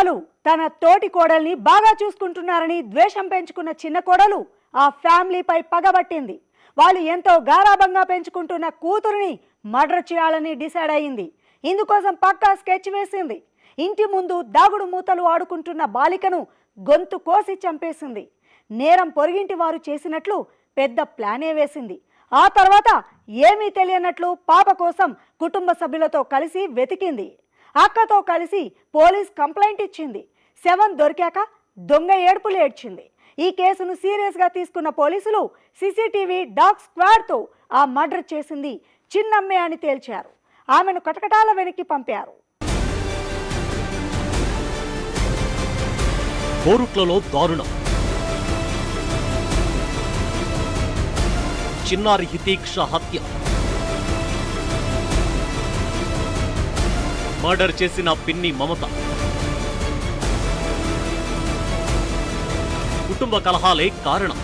కోడలు తన తోటి కోడల్ని బాగా చూసుకుంటున్నారని ద్వేషం పెంచుకున్న చిన్న కోడలు ఆ ఫ్యామిలీపై పగబట్టింది. వాళ్ళు ఎంతో గారాబంగా పెంచుకుంటున్న కూతురిని మర్డర్ చేయాలని డిసైడ్ అయింది. ఇందుకోసం పక్కా స్కెచ్ వేసింది. ఇంటి ముందు దాగుడు మూతలు ఆడుకుంటున్న బాలికను గొంతు కోసి చంపేసింది. నేరం పొరుగింటి వారు చేసినట్లు పెద్ద ప్లానే వేసింది. ఆ తర్వాత ఏమీ తెలియనట్లు పాప కోసం కుటుంబ సభ్యులతో కలిసి వెతికింది. అక్కతో కలిసి పోలీస్ కంప్లైంట్ ఇచ్చింది. శవం దొరికాక దొంగ ఏడుపులు ఏడ్చింది. ఈ కేసును సీరియస్గా తీసుకున్న పోలీసులు సీసీటీవీ డాగ్ స్క్వాడ్తో ఆ మర్డర్ చేసింది చిన్నమ్మే అని తేల్చారు. ఆమెను కటకటాల వెనక్కి పంపారు. కోరుట్లలో దారుణం. చిన్నారి హితీక్ష హత్య. మర్డర్ చేసిన పిన్ని మమత. కుటుంబ కలహాలే కారణం.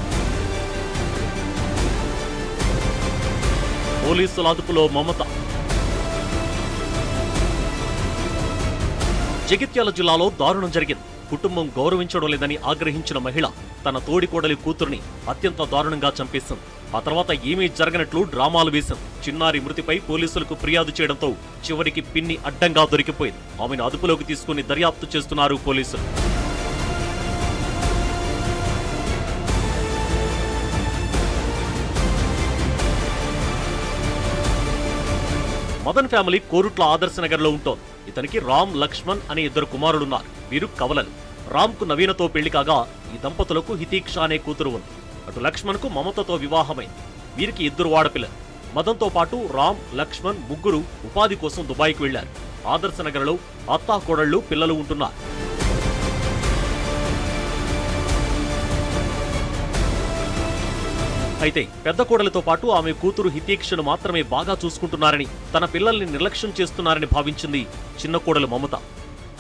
పోలీసుల అదుపులో మమత. జగిత్యాల జిల్లాలో దారుణం జరిగింది. కుటుంబం గౌరవించడం లేదని ఆగ్రహించిన మహిళ తన తోడికోడలి కూతుర్ని అత్యంత దారుణంగా చంపేసింది. ఆ తర్వాత ఏమీ జరగనట్లు డ్రామాలు వేసింది. చిన్నారి మృతిపై పోలీసులకు ఫిర్యాదు చేయడంతో చివరికి పిన్ని అడ్డంగా దొరికిపోయింది. ఆమెను అదుపులోకి తీసుకుని దర్యాప్తు చేస్తున్నారు పోలీసులు. మదన్ ఫ్యామిలీ కోరుట్ల ఆదర్శనగర్ లో ఉంటోంది. ఇతనికి రామ్, లక్ష్మణ్ అనే ఇద్దరు కుమారులున్నారు. వీరు కవలలు. రామ్ కు నవీనతో పెళ్లి కాగా ఈ దంపతులకు హితీక్ష అనే కూతురు ఉంది. అటు లక్ష్మణ్ కు మమతతో వివాహమైంది. వీరికి ఇద్దరు ఆడపిల్లలు. మదన్తో పాటు రామ్, లక్ష్మణ్ ముగ్గురు ఉపాధి కోసం దుబాయ్కి వెళ్లారు. ఆదర్శనగర్లో అత్తా కోడళ్లు పిల్లలు ఉంటున్నారు. అయితే పెద్ద కోడలితో పాటు ఆమె కూతురు హితీక్షను మాత్రమే బాగా చూసుకుంటున్నారని, తన పిల్లల్ని నిర్లక్ష్యం చేస్తున్నారని భావించింది చిన్న కోడలు మమత.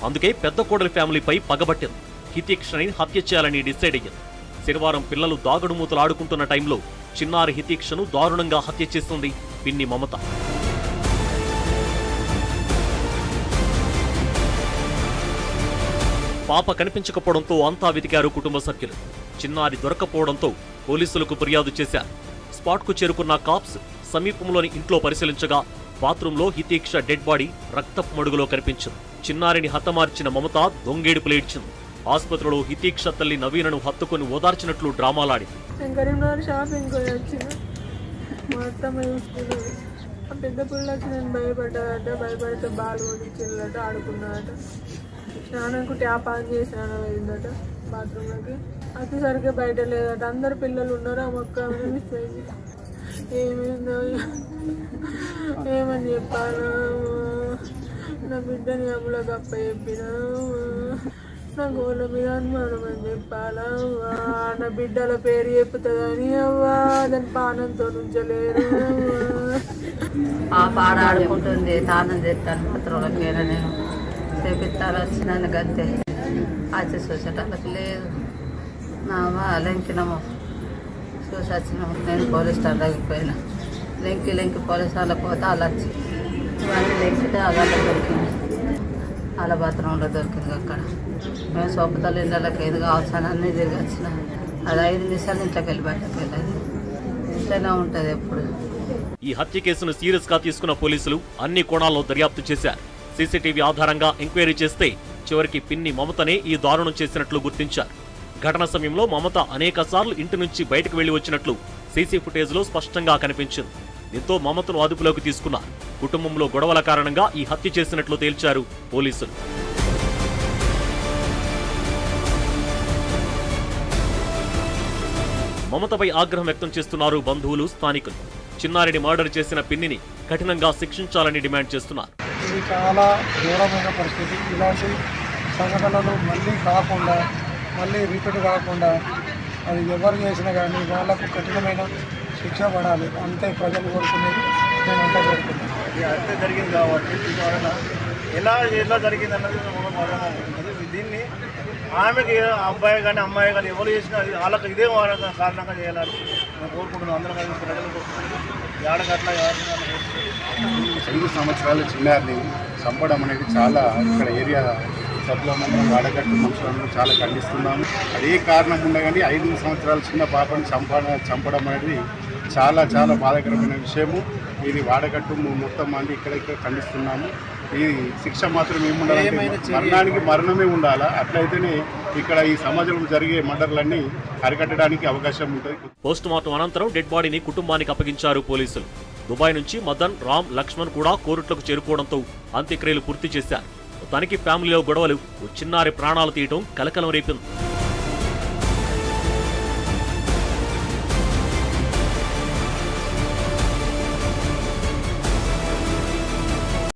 అందుకే పెద్ద కోడలి ఫ్యామిలీపై పగబట్టింది. హితీక్షని హత్య చేయాలని డిసైడ్ అయ్యింది. శనివారం పిల్లలు దాగుడు మూతలు ఆడుకుంటున్న టైంలో చిన్నారి హితీక్షను దారుణంగా హత్య చేస్తుంది పిన్ని మమత. పాప కనిపించకపోవడంతో అంతా వెతికారు కుటుంబ సభ్యులు. చిన్నారి దొరకపోవడంతో పోలీసులకు ఫిర్యాదు చేశారు. స్పాట్కు చేరుకున్న కాప్స్ సమీపంలోని ఇంట్లో పరిశీలించగా బాత్రూంలో హితీక్ష డెడ్ బాడీ రక్తపు మడుగులో కనిపించింది. చిన్నారిని హతమార్చిన మమత దొంగేడుపులేడ్చింది. ఆసుపత్రిలో హితీక్ష తల్లి నవీనను హత్తుకుని ఓదార్చినట్లు డ్రామాలాడింది. పెద్ద పిల్లకి నేను భయపడితే బాలు కొనిచ్చిల్లట, ఆడుకున్నాడట. స్నానంకు ట్యాప్ ఆన్ చేసినాను అయిందట బాత్రూంలోకి. వచ్చేసరికి బయట లేదట. అందరు పిల్లలు ఉన్నారు. ఆ మొక్క మిస్పోయింది. ఏమైందో ఏమని చెప్పాను. నా బిడ్డని అమ్ములో గప్ప చెప్పిన. నా గోళ్ళ మీద అనుమానం అని చెప్పాలా. నా బిడ్డల పేరు చెప్పుతుందని అవ్వా దాని పానంతో ఉంచలేరు. ఆ పాడ ఆడుకుంటుంది. తానం చేస్తాను పత్రంలోకైనా నేను చేపిస్తాను వచ్చినాను గంతే. ఆచి చూసేటానికి లేదు. నా లెంకినము చూసి వచ్చినాము. నేను పోలీస్ స్టార్ తగ్గిపోయినా. లెంకి పోలీస్ వాళ్ళకి పోతే వాళ్ళు వచ్చి ఇవన్నీ లెంకితే అలా దొరికింది. వాళ్ళ బాత్రూంలో దొరికింది. అక్కడ మేము సోపుతలు ఇళ్ళకి ఏది కావాల్సిన అన్నీ తిరిగి వచ్చిన. అది 5 నిమిషాలు ఇంట్లోకి వెళ్ళి బయటకు వెళ్ళదు. ఇంట్లోనే ఉంటుంది ఎప్పుడు. ఈ హత్య కేసును సీరియస్ గా తీసుకున్న పోలీసులు అన్ని కోణాల్లో దర్యాప్తు చేశారు. సీసీటీవీ ఆధారంగా ఎంక్వైరీ చేస్తే చివరికి పిన్ని మమతనే ఈ దారుణం చేసినట్లు గుర్తించారు. ఘటన సమయంలో మమత అనేకసార్లు ఇంటి నుంచి బయటకు వెళ్లి వచ్చినట్లు సీసీ ఫుటేజ్ లో స్పష్టంగా కనిపించింది. దీంతో మమతను అదుపులోకి తీసుకున్నారు. కుటుంబంలో గొడవల కారణంగా ఈ హత్య చేసినట్లు తేల్చారు పోలీసులు. మమతపై ఆగ్రహం వ్యక్తం చేస్తున్నారు బంధువులు, స్థానికులు. చిన్నారిని మర్డర్ చేసిన పిన్నిని కఠినంగా శిక్షించాలని డిమాండ్ చేస్తున్నారు. ఇది చాలా ఘోరమైన పరిస్థితి. ఇలాంటి సంఘటనలు మళ్ళీ రిపీట్ కాకుండా అది ఎవరు చేసినా కానీ వాళ్ళకు కఠినమైన శిక్ష పడాలి. అంతే ప్రజలు కోరుకునేది. నేను అంతా కోరుకున్నాను. ఈ హత్య జరిగింది కాబట్టి ఎలా జరిగింది అన్నది దీన్ని ఆమెకి అబ్బాయి కానీ అమ్మాయి కానీ ఎవరు చేసినా వాళ్ళకి ఇదే కారణంగా చేయాలని నేను కోరుకుంటున్నాను. అందరం కలిసి ప్రజలు కోరుకుంటున్నాను. ఏడగట్ల 5 సంవత్సరాల చిన్నారిని చంపడం అనేది చాలా ఇక్కడ ఏరియా సభలో మనం వాడగట్టు మనుషులను చాలా ఖండిస్తున్నాము. అదే కారణం ఉండగానే 5 సంవత్సరాల చిన్న పాపను చంపడం అనేది చాలా చాలా బాధాకరమైన విషయము. ఇది వాడగట్టు మొత్తం మంది ఇక్కడ ఖండిస్తున్నాము. ఈ శిక్ష మాత్రం ఏముండాలంటే మరణానికి మరణమే ఉండాలా. అట్లయితేనే ఇక్కడ ఈ సమాజంలో జరిగే మర్డర్లన్నీ అరికట్టడానికి అవకాశం ఉంటుంది. పోస్ట్ మార్టం అనంతరం డెడ్ బాడీని కుటుంబానికి అప్పగించారు పోలీసులు. దుబాయ్ నుంచి మదన్, రామ్, లక్ష్మణ్ కూడా కోరుట్లకు చేరుకోవడంతో అంత్యక్రియలు పూర్తి చేశారు. మొత్తానికి ఫ్యామిలీలో గొడవలు ఓ చిన్నారి ప్రాణాలు తీయటం కలకలం రేపింది.